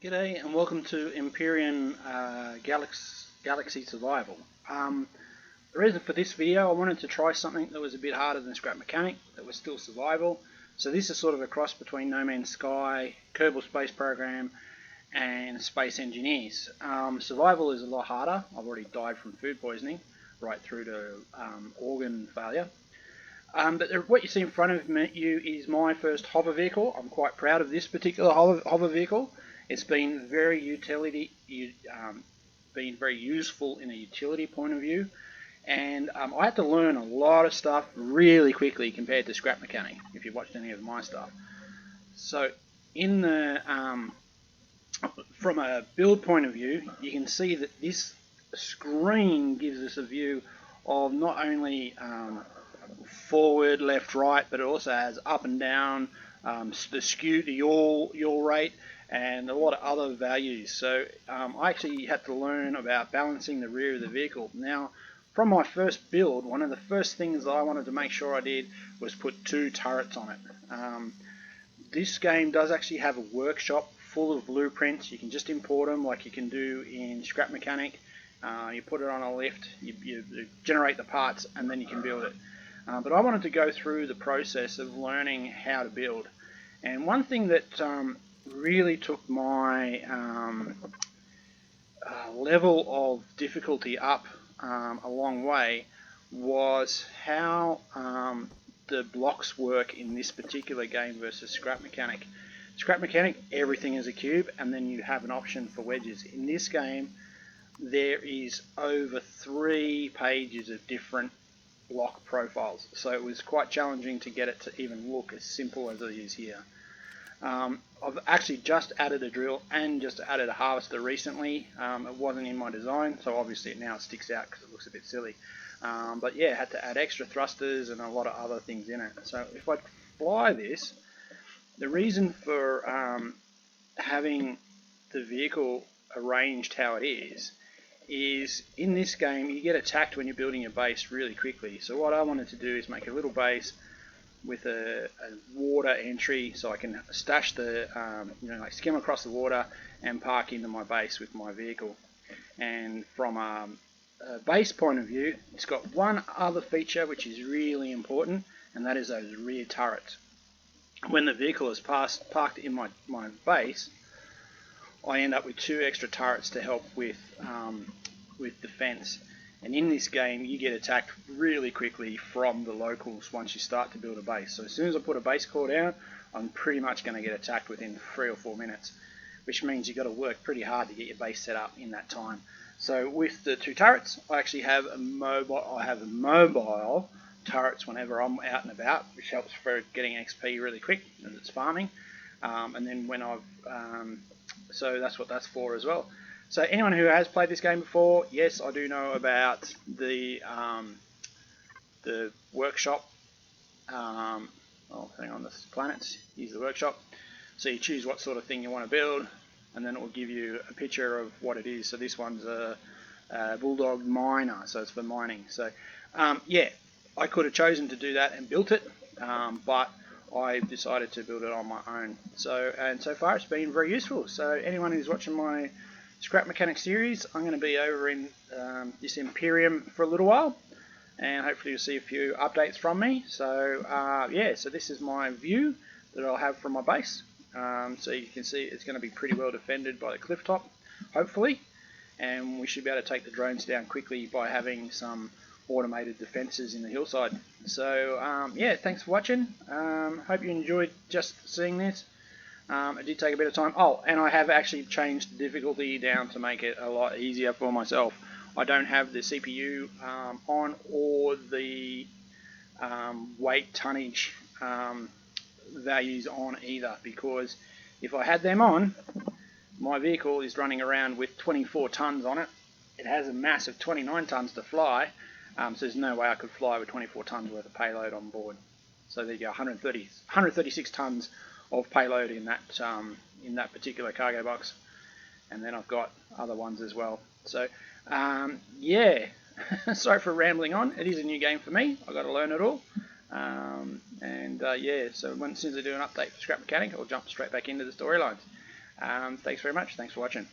G'day and welcome to Empyrion Galaxy Survival. The reason for this video, I wanted to try something that was a bit harder than Scrap Mechanic, that was still survival. So this is sort of a cross between No Man's Sky, Kerbal Space Program and Space Engineers. Survival is a lot harder. I've already died from food poisoning right through to organ failure. But what you see in front of you is my first hover vehicle. I'm quite proud of this particular hover vehicle. It's been very useful in a utility point of view, and I had to learn a lot of stuff really quickly compared to Scrap Mechanic. If you watched any of my stuff, so in the from a build point of view, you can see that this screen gives us a view of not only forward, left, right, but it also has up and down, the skew to yaw rate, and a lot of other values. So I actually had to learn about balancing the rear of the vehicle. Now, from my first build, one of the first things that I wanted to make sure I did was put 2 turrets on it. This game does actually have a workshop full of blueprints. You can just import them like you can do in Scrap Mechanic. You put it on a lift, you generate the parts, and then you can build it. But I wanted to go through the process of learning how to build. And one thing that really took my level of difficulty up a long way was how the blocks work in this particular game versus Scrap Mechanic. Scrap Mechanic, everything is a cube, and then you have an option for wedges. In this game, there is over 3 pages of different block profiles, so it was quite challenging to get it to even look as simple as it is here. I've actually just added a drill and just added a harvester recently. It wasn't in my design, so obviously now it sticks out because it looks a bit silly. But yeah, had to add extra thrusters and a lot of other things in it. So if I fly this, the reason for having the vehicle arranged how it is in this game you get attacked when you're building your base really quickly. So what I wanted to do is make a little base with a water entry, so I can stash the, like skim across the water and park into my base with my vehicle. And from a base point of view, it's got one other feature which is really important, and that is those rear turrets. When the vehicle is parked in my base, I end up with 2 extra turrets to help with defense. And in this game, you get attacked really quickly from the locals once you start to build a base. So as soon as I put a base core down, I'm pretty much going to get attacked within 3 or 4 minutes, which means you've got to work pretty hard to get your base set up in that time. So with the 2 turrets, I actually have mobile turrets whenever I'm out and about, which helps for getting XP really quick as it's farming. And then when so that's what that's for as well. So anyone who has played this game before, yes, I do know about the workshop. Hang on, this planets. Here's the workshop. So you choose what sort of thing you want to build, and then it will give you a picture of what it is. So this one's a bulldog miner, so it's for mining. So yeah, I could have chosen to do that and built it, but I decided to build it on my own. So far it's been very useful. So anyone who's watching my Scrap Mechanic series, I'm going to be over in this Empyrion for a little while, and hopefully you'll see a few updates from me. So yeah, so this is my view that I'll have from my base. So you can see it's going to be pretty well defended by the cliff top, hopefully, and we should be able to take the drones down quickly by having some automated defences in the hillside. So yeah, thanks for watching. Hope you enjoyed just seeing this. It did take a bit of time. Oh, and I have actually changed the difficulty down to make it a lot easier for myself. I don't have the CPU on or the weight tonnage values on either, because if I had them on, my vehicle is running around with 24 tons on it. It has a massive 29 tons to fly, so there's no way I could fly with 24 tons worth of payload on board. So there you go, 136 tons of payload in that particular cargo box, and then I've got other ones as well. So yeah, sorry for rambling on. It is a new game for me. I've got to learn it all. Yeah, so as soon as I do an update for Scrap Mechanic, I'll jump straight back into the storylines. Thanks very much. Thanks for watching.